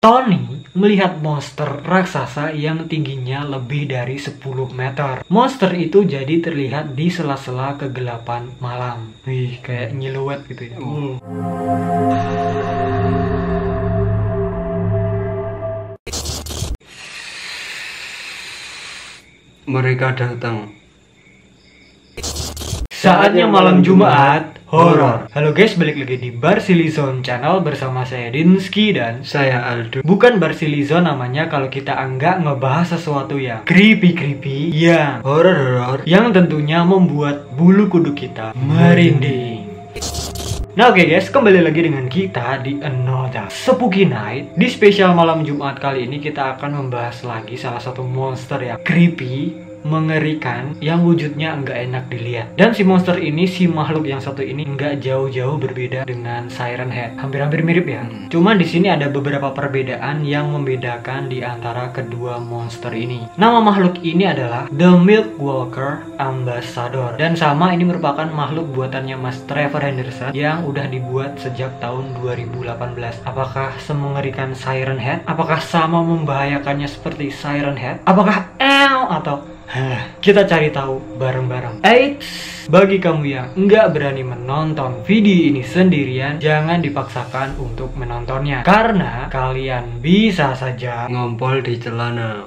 Tony melihat monster raksasa yang tingginya lebih dari 10 meter. Monster itu jadi terlihat di sela-sela kegelapan malam. Wih, kayak nyiluet gitu ya. Mereka datang. Saatnya malam Jumat horor. Halo guys, balik lagi di Barsilizon Channel bersama saya Dinski dan Saya Aldo. bukan Barsilizon namanya kalau kita enggak ngebahas sesuatu yang creepy yang Horor. yang tentunya membuat bulu kuduk kita merinding. Nah oke guys, kembali lagi dengan kita di Another Spooky Night. Di spesial malam Jumat kali ini kita akan membahas lagi salah satu monster yang creepy, mengerikan, yang wujudnya enggak enak dilihat. Dan si monster ini, si makhluk yang satu ini enggak jauh-jauh berbeda dengan Siren Head. Hampir-hampir mirip ya. Cuma di sini ada beberapa perbedaan yang membedakan di antara kedua monster ini. Nama makhluk ini adalah The Milk Walker Ambassador. Dan sama, ini merupakan makhluk buatannya Mas Trevor Henderson yang udah dibuat sejak tahun 2018. Apakah semengerikan Siren Head? Apakah sama membahayakannya seperti Siren Head? Apakah atau kita cari tahu bareng-bareng. Eits, bagi kamu yang nggak berani menonton video ini sendirian, jangan dipaksakan untuk menontonnya, karena kalian bisa saja Ngompol di celana.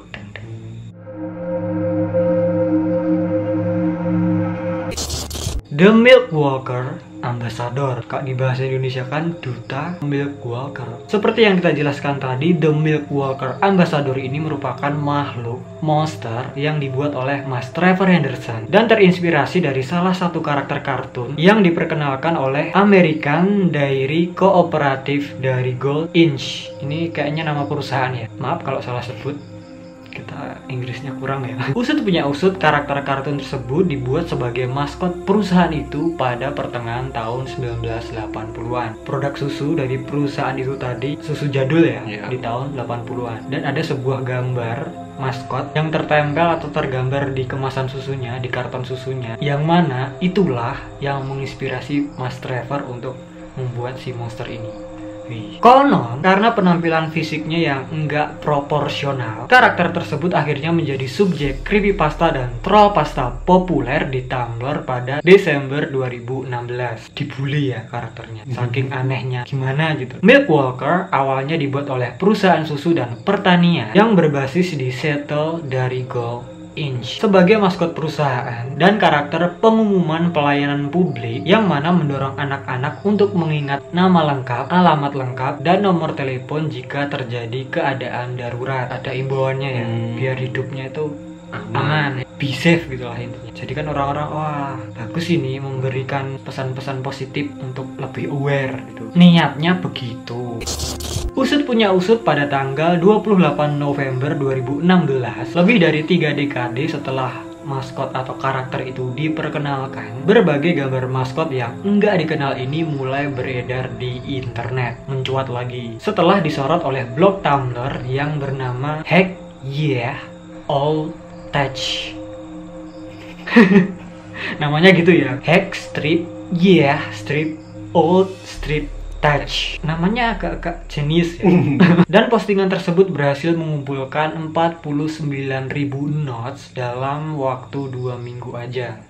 The Milk Walker Ambassador, kak di bahasa Indonesia kan duta Milk Walker. Seperti yang kita jelaskan tadi, The Milk Walker Ambassador ini merupakan makhluk monster yang dibuat oleh Mas Trevor Henderson dan terinspirasi dari salah satu karakter kartun yang diperkenalkan oleh American Dairy Cooperative dari Gold Inch. Ini kayaknya nama perusahaan ya, maaf kalau salah sebut. Kita Inggrisnya kurang ya. Usut punya usut, karakter kartun tersebut dibuat sebagai maskot perusahaan itu pada pertengahan tahun 1980-an. Produk susu dari perusahaan itu tadi, susu jadul ya, di tahun 80-an. Dan ada sebuah gambar maskot yang tertempel atau tergambar di kemasan susunya, di karton susunya, yang mana itulah yang menginspirasi Mas Trevor untuk membuat si monster ini. Konon, karena penampilan fisiknya yang enggak proporsional, karakter tersebut akhirnya menjadi subjek creepypasta dan trollpasta populer di Tumblr pada Desember 2016. Dibully ya karakternya, saking anehnya gimana gitu. Milk Walker awalnya dibuat oleh perusahaan susu dan pertanian yang berbasis di Seattle dari Gold Inch sebagai maskot perusahaan dan karakter pengumuman pelayanan publik yang mana mendorong anak-anak untuk mengingat nama lengkap, alamat lengkap, dan nomor telepon jika terjadi keadaan darurat. Ada imbauannya ya, biar hidupnya itu aman, be safe gitu lah intinya. Jadi kan orang-orang, wah bagus ini memberikan pesan-pesan positif untuk lebih aware gitu. Niatnya begitu. Usut punya usut, pada tanggal 28 November 2016, lebih dari 3 dekade setelah maskot atau karakter itu diperkenalkan, berbagai gambar maskot yang enggak dikenal ini mulai beredar di internet, mencuat lagi setelah disorot oleh blog Tumblr yang bernama Heck Yeah All Touch. Namanya gitu ya, Heck Strip Yeah Strip Old Strip Touch. Namanya agak jenius ya. Dan postingan tersebut berhasil mengumpulkan 49.000 notes dalam waktu 2 minggu aja.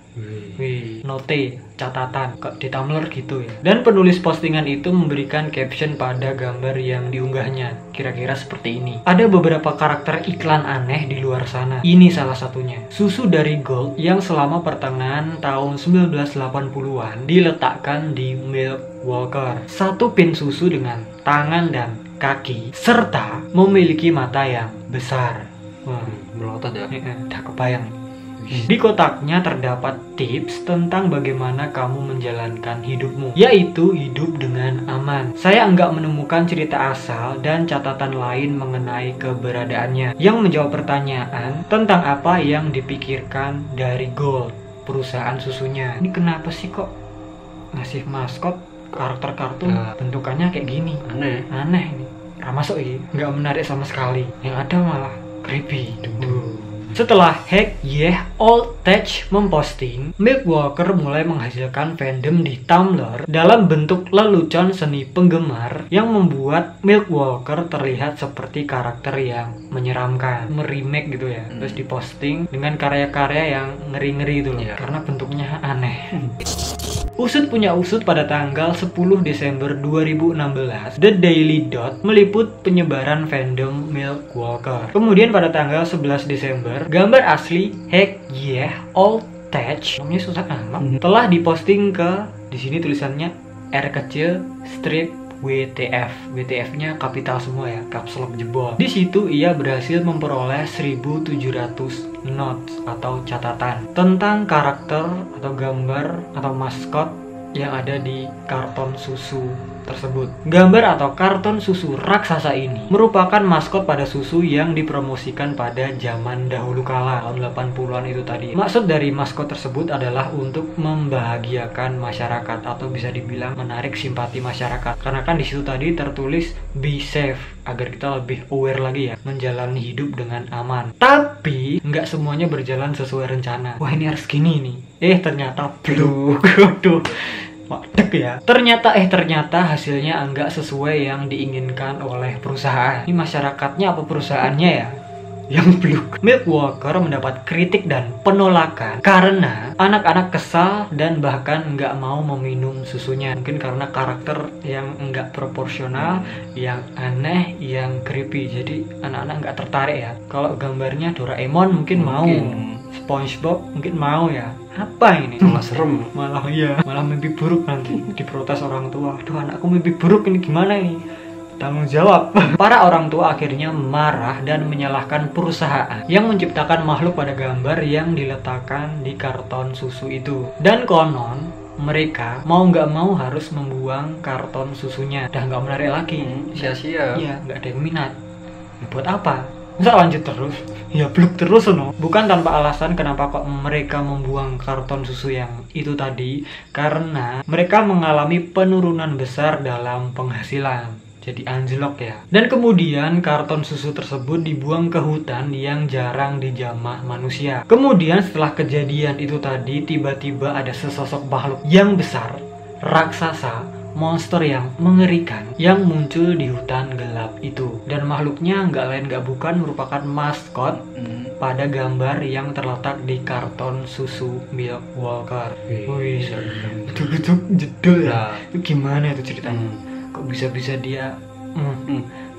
Wih, note, catatan di Tumblr gitu ya. Dan penulis postingan itu memberikan caption pada gambar yang diunggahnya, kira-kira seperti ini. Ada beberapa karakter iklan aneh di luar sana. Ini salah satunya. Susu dari Gold yang selama pertengahan tahun 1980-an diletakkan di Milk Walker. Satu pin susu dengan tangan dan kaki, serta memiliki mata yang besar. Wah, Melotot ya. udah kebayang. Di kotaknya terdapat tips tentang bagaimana kamu menjalankan hidupmu, yaitu hidup dengan aman. Saya enggak menemukan cerita asal dan catatan lain mengenai keberadaannya yang menjawab pertanyaan tentang apa yang dipikirkan dari Gold, perusahaan susunya. Ini kenapa sih kok ngasih maskot karakter kartun bentukannya kayak gini? Aneh ini. Gak masuk ini, nggak menarik sama sekali. Yang ada malah creepy. Setelah Hack Yeah Old Tech memposting, Milk Walker mulai menghasilkan fandom di Tumblr dalam bentuk lelucon seni penggemar yang membuat Milk Walker terlihat seperti karakter yang menyeramkan, meremake gitu ya. Terus diposting dengan karya-karya yang ngeri-ngeri gitu loh, karena bentuknya aneh. Usut punya usut pada tanggal 10 Desember 2016, The Daily Dot meliput penyebaran fandom Milk Walker. Kemudian pada tanggal 11 Desember, gambar asli Hack Yeah Old Tech, namanya susah amat, telah diposting ke, di sini tulisannya R kecil strip WTF. WTF-nya kapital semua ya, caps lock jebol. Di situ ia berhasil memperoleh 1.700 notes atau catatan tentang karakter atau gambar atau maskot yang ada di karton susu tersebut. Gambar atau karton susu raksasa ini merupakan maskot pada susu yang dipromosikan pada zaman dahulu kala, tahun 80-an itu tadi. Maksud dari maskot tersebut adalah untuk membahagiakan masyarakat atau bisa dibilang menarik simpati masyarakat. Karena kan di situ tadi tertulis be safe, agar kita lebih aware lagi ya, menjalani hidup dengan aman. Tapi nggak semuanya berjalan sesuai rencana. Wah, ini harus gini nih. Ternyata belum. Waduh. Wadek ya. Ternyata hasilnya enggak sesuai yang diinginkan oleh perusahaan. Ini masyarakatnya apa perusahaannya ya? Yang belum. Milk Walker mendapat kritik dan penolakan karena anak-anak kesal dan bahkan nggak mau meminum susunya. Mungkin karena karakter yang nggak proporsional, yang aneh, yang creepy. Jadi anak-anak nggak tertarik ya. Kalau gambarnya Doraemon mungkin mau. SpongeBob mungkin mau ya. Apa ini? Malah serem. Malah mimpi buruk nanti. Diprotes orang tua. Aduh, anakku mimpi buruk, ini gimana ini? Tanggung jawab. Para orang tua akhirnya marah dan menyalahkan perusahaan yang menciptakan makhluk pada gambar yang diletakkan di karton susu itu. Dan konon mereka mau nggak mau harus membuang karton susunya. Udah nggak menarik lagi. Sia-sia. Iya, nggak ada yang minat. Buat apa? Masa lanjut terus? Ya blok terus no. Bukan tanpa alasan kenapa kok mereka membuang karton susu yang itu tadi, karena mereka mengalami penurunan besar dalam penghasilan. Jadi anjlok ya. Dan kemudian karton susu tersebut dibuang ke hutan yang jarang dijamah manusia. Kemudian setelah kejadian itu tadi, tiba-tiba ada sesosok makhluk yang besar, raksasa, monster yang mengerikan yang muncul di hutan gelap itu. Dan makhluknya nggak lain nggak bukan merupakan maskot pada gambar yang terletak di karton susu Milk Walker. Wih, itu jedul ya. Itu gimana itu ceritanya? Kok bisa-bisa dia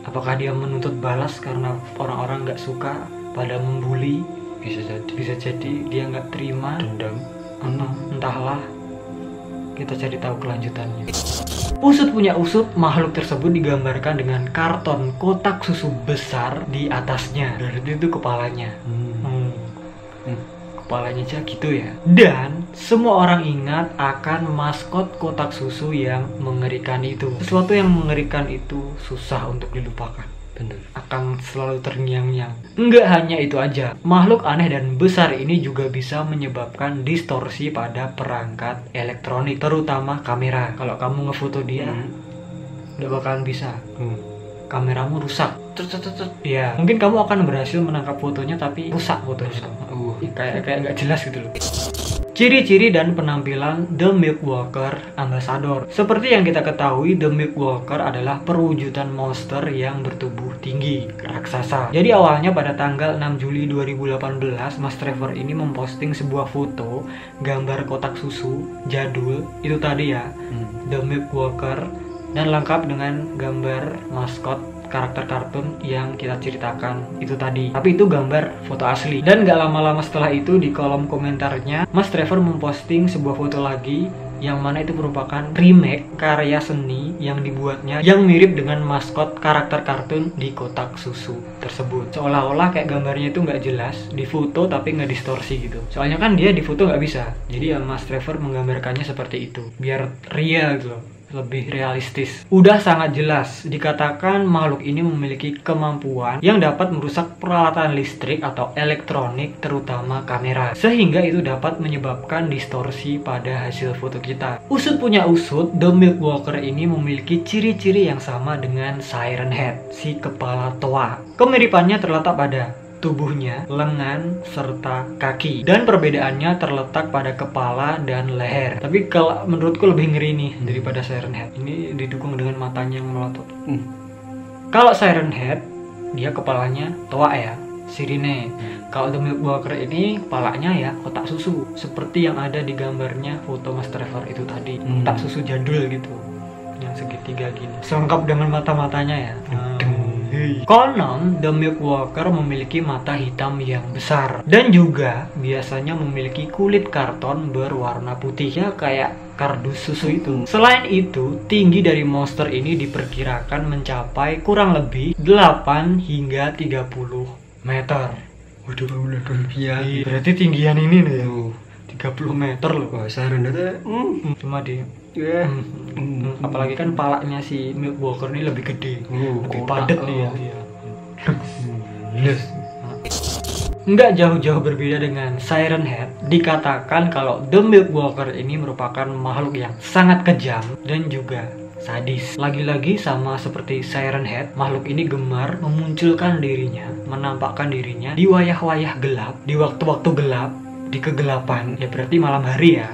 apakah dia menuntut balas karena orang-orang nggak suka pada membuli? Bisa jadi dia nggak terima dendam. Entahlah, kita cari tahu kelanjutannya. Usut punya usut, makhluk tersebut digambarkan dengan karton kotak susu besar di atasnya. Dan itu kepalanya. Kepalanya aja gitu ya. Dan semua orang ingat akan maskot kotak susu yang mengerikan itu. Sesuatu yang mengerikan itu susah untuk dilupakan. Bener. Akan selalu terngiang-ngiang. Enggak hanya itu aja, makhluk aneh dan besar ini juga bisa menyebabkan distorsi pada perangkat elektronik, terutama kamera. Kalau kamu ngefoto dia, udah bakalan bisa. Kameramu rusak. Ya, mungkin kamu akan berhasil menangkap fotonya tapi rusak fotonya. Kayak nggak jelas gitu loh. Ciri-ciri dan penampilan The Milk Walker Ambassador. Seperti yang kita ketahui, The Milk Walker adalah perwujudan monster yang bertubuh tinggi, raksasa. Jadi awalnya pada tanggal 6 Juli 2018, Mas Trevor ini memposting sebuah foto gambar kotak susu jadul, itu tadi ya, The Milk Walker, dan lengkap dengan gambar maskot karakter kartun yang kita ceritakan itu tadi. Tapi itu gambar foto asli. Dan gak lama-lama setelah itu di kolom komentarnya Mas Trevor memposting sebuah foto lagi yang mana itu merupakan remake karya seni yang dibuatnya yang mirip dengan maskot karakter kartun di kotak susu tersebut. Seolah-olah kayak gambarnya itu nggak jelas di foto tapi nggak distorsi gitu. Soalnya kan dia di foto nggak bisa. Jadi ya Mas Trevor menggambarkannya seperti itu biar real gitu loh, lebih realistis. Udah sangat jelas dikatakan makhluk ini memiliki kemampuan yang dapat merusak peralatan listrik atau elektronik, terutama kamera, sehingga itu dapat menyebabkan distorsi pada hasil foto kita. Usut punya usut, The Milk Walker ini memiliki ciri-ciri yang sama dengan Siren Head, si kepala toa. Kemiripannya terletak pada tubuhnya, lengan, serta kaki. Dan perbedaannya terletak pada kepala dan leher. Tapi kalau menurutku lebih ngeri nih daripada Siren Head. Ini didukung dengan matanya yang melotot. Kalau Siren Head, dia kepalanya toa ya, sirine. Kalau The Milk Walker ini kepalanya ya kotak susu, seperti yang ada di gambarnya foto Mas Trevor itu tadi. Kotak susu jadul gitu, yang segitiga gini, selengkap dengan mata-matanya ya. Konon The Milk Walker memiliki mata hitam yang besar dan juga biasanya memiliki kulit karton berwarna putih ya, kayak kardus susu itu. Selain itu, tinggi dari monster ini diperkirakan mencapai kurang lebih 8 hingga 30 meter. Waduh, ya. Berarti tinggian ini nih ya, 30 meter loh. Wah, Siren Head Cuma di apalagi kan palanya si Milk Walker ini lebih gede, lebih padat nih ya. Nggak jauh-jauh berbeda dengan Siren Head, dikatakan kalau The Milk Walker ini merupakan makhluk yang sangat kejam dan juga sadis. Lagi-lagi sama seperti Siren Head, makhluk ini gemar memunculkan dirinya, menampakkan dirinya di wayah-wayah gelap, di waktu-waktu gelap, di kegelapan. Ya berarti malam hari ya.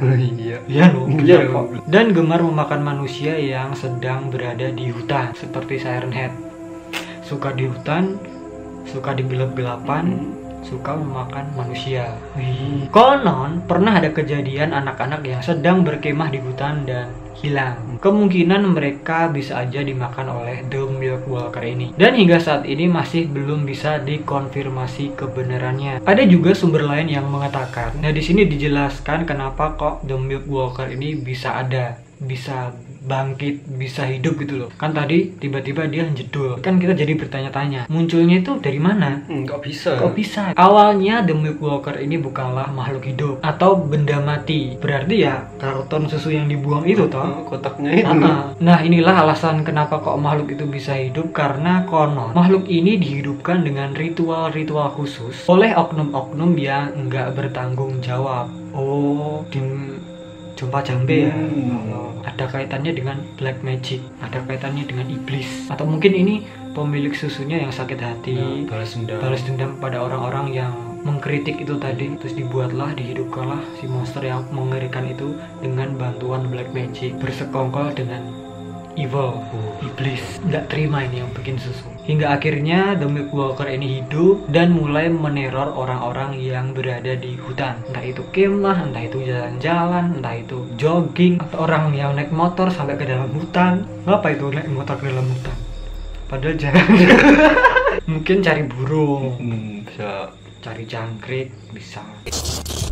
Iya loh. Iya kok. Dan gemar memakan manusia yang sedang berada di hutan, seperti Siren Head. Suka di hutan, suka di gelap-gelapan, suka memakan manusia. Konon pernah ada kejadian anak-anak yang sedang berkemah di hutan dan hilang. Kemungkinan mereka bisa aja dimakan oleh The Milk Walker ini. Dan hingga saat ini masih belum bisa dikonfirmasi kebenarannya. Ada juga sumber lain yang mengatakan, nah di sini dijelaskan kenapa kok The Milk Walker ini bisa ada, bisa bangkit, bisa hidup gitu loh. Kan tadi tiba-tiba dia jedul. Kan kita jadi bertanya-tanya, munculnya itu dari mana? Kok bisa? Kok bisa? Awalnya The Milk Walker ini bukanlah makhluk hidup atau benda mati. Berarti ya karton susu yang dibuang itu toh, kotaknya itu. Nah inilah alasan kenapa kok makhluk itu bisa hidup, karena konon makhluk ini dihidupkan dengan ritual-ritual khusus oleh oknum-oknum yang nggak bertanggung jawab. Oh, di Jumpa Jambe ya. Ada kaitannya dengan black magic, ada kaitannya dengan iblis, atau mungkin ini pemilik susunya yang sakit hati, balas dendam pada orang-orang yang mengkritik itu tadi. Terus dihidupkanlah si monster yang mengerikan itu dengan bantuan black magic, bersekongkol dengan evil, iblis, nggak terima ini yang bikin susu. Hingga akhirnya The Milk Walker ini hidup dan mulai meneror orang-orang yang berada di hutan. Entah itu kemah, entah itu jalan-jalan, entah itu jogging, atau orang yang naik motor sampai ke dalam hutan. Ngapa itu naik motor ke dalam hutan? Padahal jalan. Mungkin cari burung, bisa cari jangkrik, bisa.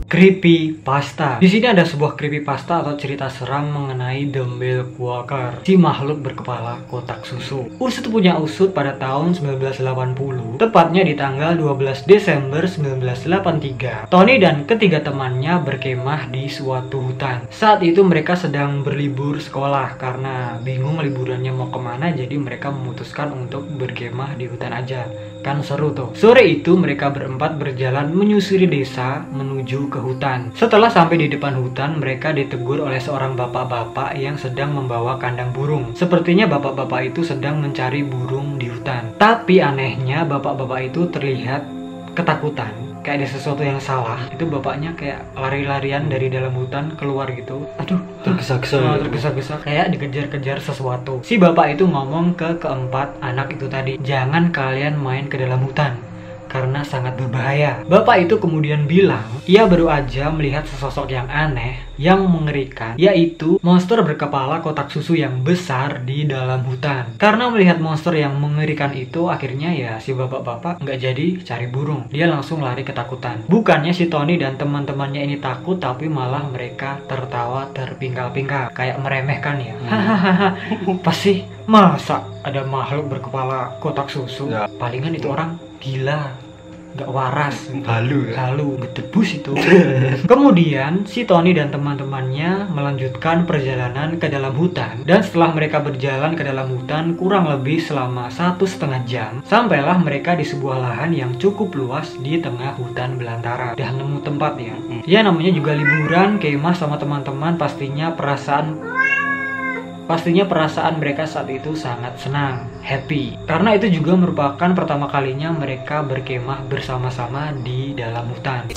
Creepypasta. Di sini ada sebuah creepypasta atau cerita seram mengenai The Milk Walker, si makhluk berkepala kotak susu. Usut punya usut pada tahun 1980, tepatnya di tanggal 12 Desember 1983. Tony dan ketiga temannya berkemah di suatu hutan. Saat itu mereka sedang berlibur sekolah karena bingung liburannya mau kemana, jadi mereka memutuskan untuk berkemah di hutan aja. Kan seru tuh. Sore itu mereka berempat berjalan menyusuri desa menuju ke hutan. Setelah sampai di depan hutan, mereka ditegur oleh seorang bapak-bapak yang sedang membawa kandang burung. Sepertinya bapak-bapak itu sedang mencari burung di hutan. Tapi anehnya bapak-bapak itu terlihat ketakutan, kayak ada sesuatu yang salah. Itu bapaknya kayak lari-larian dari dalam hutan keluar gitu. Aduh, tergesa-gesa kayak dikejar-kejar sesuatu. Si bapak itu ngomong ke keempat anak itu tadi, jangan kalian main ke dalam hutan karena sangat berbahaya. Bapak itu kemudian bilang, ia baru aja melihat sesosok yang aneh, yang mengerikan, yaitu monster berkepala kotak susu yang besar di dalam hutan. Karena melihat monster yang mengerikan itu, akhirnya ya si bapak-bapak nggak jadi cari burung. Dia langsung lari ketakutan. Bukannya si Tony dan teman-temannya ini takut, tapi malah mereka tertawa terpingkal-pingkal, kayak meremehkan ya. Hahaha, pasti masa ada makhluk berkepala kotak susu? Ya. Palingan itu orang gila, nggak waras, halu, gedebus itu. Kemudian si Tony dan teman-temannya melanjutkan perjalanan ke dalam hutan. Dan setelah mereka berjalan ke dalam hutan kurang lebih selama 1,5 jam, sampailah mereka di sebuah lahan yang cukup luas di tengah hutan belantara. Udah nemu tempat ya. Ya namanya juga liburan, kemah sama teman-teman, pastinya perasaan Pastinya perasaan mereka saat itu sangat senang, happy. Karena itu juga merupakan pertama kalinya mereka berkemah bersama-sama di dalam hutan.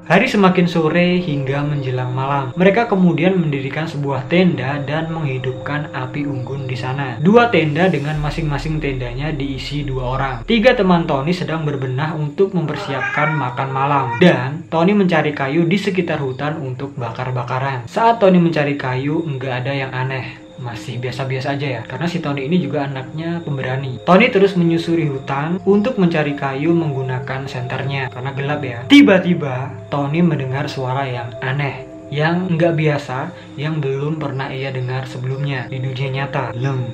Hari semakin sore hingga menjelang malam. Mereka kemudian mendirikan sebuah tenda dan menghidupkan api unggun di sana. 2 tenda dengan masing-masing tendanya diisi 2 orang. 3 teman Tony sedang berbenah untuk mempersiapkan makan malam. Dan Tony mencari kayu di sekitar hutan untuk bakar-bakaran. Saat Tony mencari kayu, nggak ada yang aneh. Masih biasa-biasa aja ya, karena si Tony ini juga anaknya pemberani. Tony terus menyusuri hutan untuk mencari kayu menggunakan senternya, karena gelap ya. Tiba-tiba Tony mendengar suara yang aneh, yang nggak biasa, yang belum pernah ia dengar sebelumnya di dunia nyata. Leng,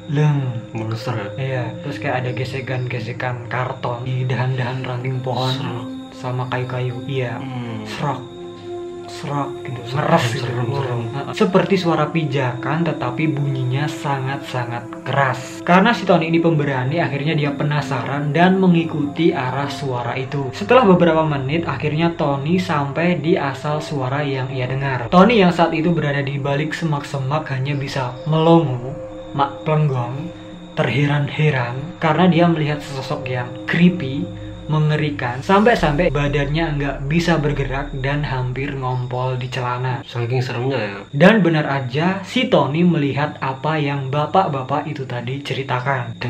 leng, monster ya. iya. Terus kayak ada gesekan-gesekan karton di dahan-dahan ranting pohon sama kayu-kayu. Iya, serak gitu, ngeres gitu. Seperti suara pijakan, tetapi bunyinya sangat-sangat keras. Karena si Tony ini pemberani, akhirnya dia penasaran dan mengikuti arah suara itu. Setelah beberapa menit, akhirnya Tony sampai di asal suara yang ia dengar. Tony yang saat itu berada di balik semak-semak hanya bisa melongo, mak plenggong, terheran-heran karena dia melihat sesosok yang creepy, mengerikan, sampai-sampai badannya nggak bisa bergerak dan hampir ngompol di celana. Saking seremnya ya. Dan benar aja si Tony melihat apa yang bapak-bapak itu tadi ceritakan.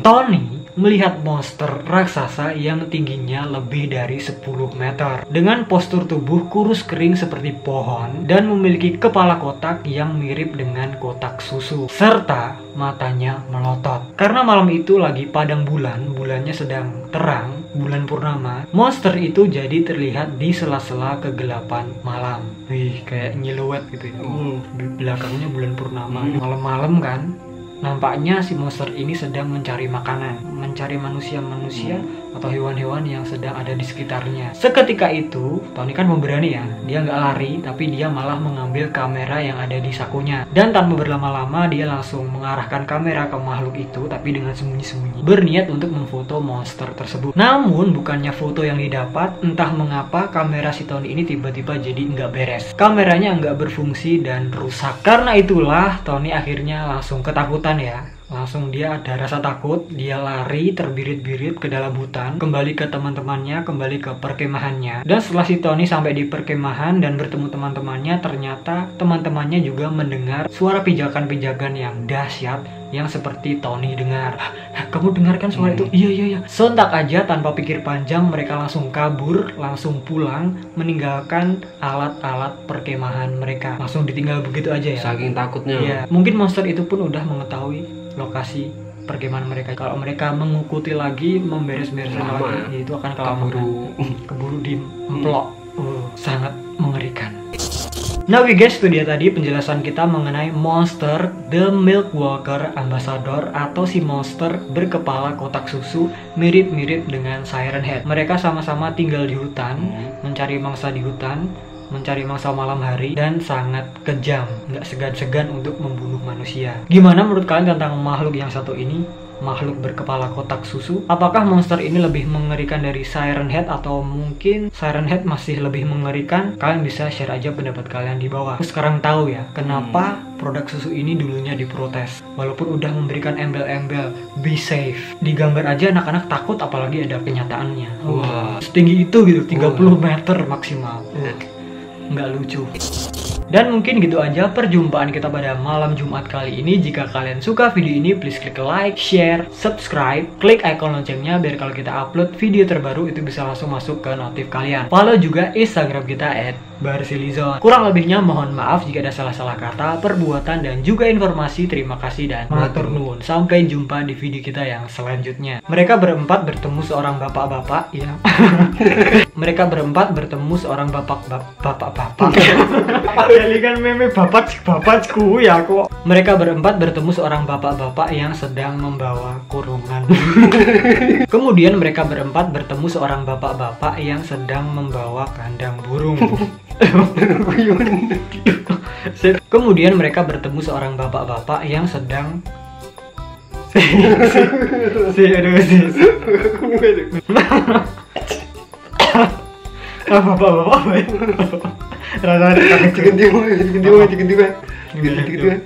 Tony melihat monster raksasa yang tingginya lebih dari 10 meter dengan postur tubuh kurus kering seperti pohon dan memiliki kepala kotak yang mirip dengan kotak susu serta matanya melotot. Karena malam itu lagi padang bulan, bulannya sedang terang, bulan purnama, monster itu jadi terlihat di sela-sela kegelapan malam. Wih, kayak nyiluet gitu ya. Di belakangnya bulan purnama. Malam-malam kan. Nampaknya si monster ini sedang mencari makanan, mencari manusia-manusia atau hewan-hewan yang sedang ada di sekitarnya. Seketika itu, Tony kan pemberani ya, dia nggak lari, tapi dia malah mengambil kamera yang ada di sakunya. Dan tanpa berlama-lama, dia langsung mengarahkan kamera ke makhluk itu, tapi dengan sembunyi-sembunyi, berniat untuk memfoto monster tersebut. Namun, bukannya foto yang didapat, entah mengapa kamera si Tony ini tiba-tiba jadi nggak beres. Kameranya nggak berfungsi dan rusak. Karena itulah, Tony akhirnya langsung ketakutan ya. Langsung dia ada rasa takut, dia lari terbirit-birit ke dalam hutan, kembali ke teman-temannya, kembali ke perkemahannya. Dan setelah si Tony sampai di perkemahan dan bertemu teman-temannya, ternyata teman-temannya juga mendengar suara pijakan-pijakan yang dahsyat yang seperti Tony dengar. Kamu dengarkan suara itu? Iya. Sontak aja tanpa pikir panjang mereka langsung kabur, langsung pulang, meninggalkan alat-alat perkemahan mereka. Langsung ditinggal begitu aja ya. Saking takutnya. Iya. Mungkin monster itu pun udah mengetahui lokasi perkemahan mereka. Kalau mereka mengikuti lagi, memberes-bereskan lagi, ya itu akan keburu diemplok. Sangat mengerikan. Nah oke guys, itu dia tadi penjelasan kita mengenai monster The Milk Walker Ambassador atau si monster berkepala kotak susu mirip-mirip dengan Siren Head. Mereka sama-sama tinggal di hutan, mencari mangsa di hutan, mencari mangsa malam hari, dan sangat kejam, nggak segan-segan untuk membunuh manusia. Gimana menurut kalian tentang makhluk yang satu ini? Makhluk berkepala kotak susu. Apakah monster ini lebih mengerikan dari Siren Head atau mungkin Siren Head masih lebih mengerikan? Kalian bisa share aja pendapat kalian di bawah. Aku sekarang tahu ya kenapa produk susu ini dulunya diprotes. Walaupun udah memberikan embel-embel be safe, digambar aja anak-anak takut, apalagi ada kenyataannya. Wah, setinggi itu gitu, 30 meter maksimal. Nggak lucu. Dan mungkin gitu aja perjumpaan kita pada malam Jumat kali ini. Jika kalian suka video ini, please klik like, share, subscribe, klik icon loncengnya biar kalau kita upload video terbaru itu bisa langsung masuk ke notif kalian. Follow juga Instagram kita @barsilizon. Kurang lebihnya mohon maaf jika ada salah-salah kata, perbuatan, dan juga informasi. Terima kasih dan matur nuwun. Sampai jumpa di video kita yang selanjutnya. Mereka berempat bertemu seorang bapak-bapak ya. Mereka berempat bertemu seorang bapak-bapak. Kan meme bapak-bapakku ya kok. Mereka berempat bertemu seorang bapak-bapak yang sedang membawa kurungan. Kemudian mereka berempat bertemu seorang bapak-bapak yang sedang membawa kandang burung. Kemudian mereka bertemu seorang bapak-bapak yang sedang bapak-bapak Rasanya kaget. Diganti wae.